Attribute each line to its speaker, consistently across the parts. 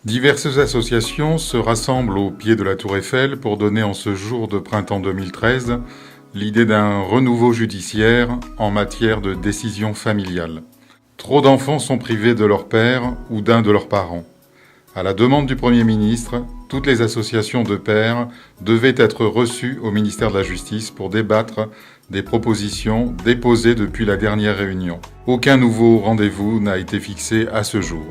Speaker 1: Diverses associations se rassemblent au pied de la Tour Eiffel pour donner en ce jour de printemps 2013 l'idée d'un renouveau judiciaire en matière de décision familiale. Trop d'enfants sont privés de leur père ou d'un de leurs parents. À la demande du Premier ministre, toutes les associations de pères devaient être reçues au ministère de la Justice pour débattre des propositions déposées depuis la dernière réunion. Aucun nouveau rendez-vous n'a été fixé à ce jour.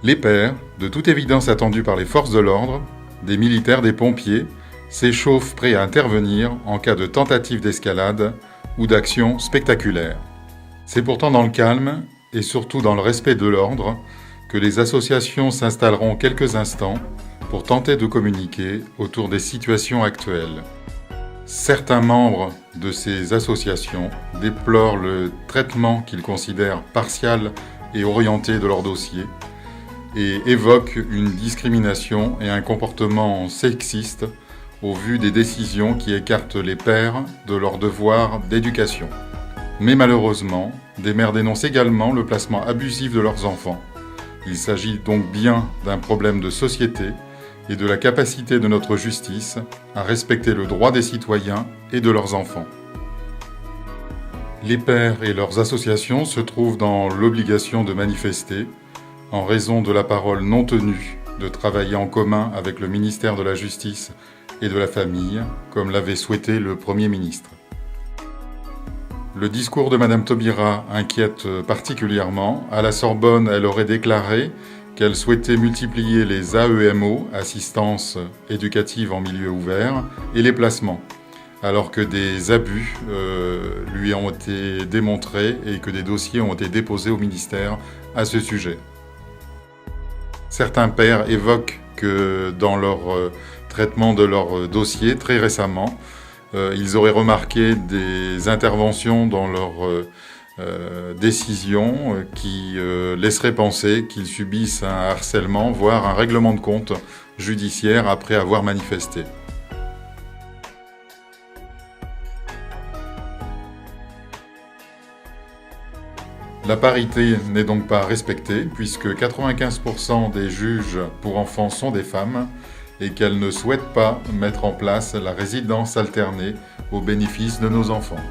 Speaker 1: Les pères, de toute évidence attendus par les forces de l'ordre, des militaires, des pompiers, s'échauffent prêts à intervenir en cas de tentative d'escalade ou d'action spectaculaire. C'est pourtant dans le calme et surtout dans le respect de l'ordre que les associations s'installeront quelques instants pour tenter de communiquer autour des situations actuelles. Certains membres de ces associations déplorent le traitement qu'ils considèrent partial et orienté de leur dossier et évoquent une discrimination et un comportement sexiste au vu des décisions qui écartent les pères de leur devoir d'éducation. Mais malheureusement, des mères dénoncent également le placement abusif de leurs enfants. Il s'agit donc bien d'un problème de société et de la capacité de notre justice à respecter le droit des citoyens et de leurs enfants. Les pères et leurs associations se trouvent dans l'obligation de manifester en raison de la parole non tenue de travailler en commun avec le ministère de la Justice et de la Famille, comme l'avait souhaité le Premier ministre. Le discours de Madame Taubira inquiète particulièrement. À la Sorbonne, elle aurait déclaré qu'elle souhaitait multiplier les AEMO, assistance éducative en milieu ouvert, et les placements, alors que des abus lui ont été démontrés et que des dossiers ont été déposés au ministère à ce sujet. Certains pères évoquent que dans leur traitement de leur dossier, très récemment, ils auraient remarqué des interventions dans leurs décisions qui laisseraient penser qu'ils subissent un harcèlement, voire un règlement de compte judiciaire après avoir manifesté. La parité n'est donc pas respectée puisque 95% des juges pour enfants sont des femmes et qu'elles ne souhaitent pas mettre en place la résidence alternée au bénéfice de nos enfants.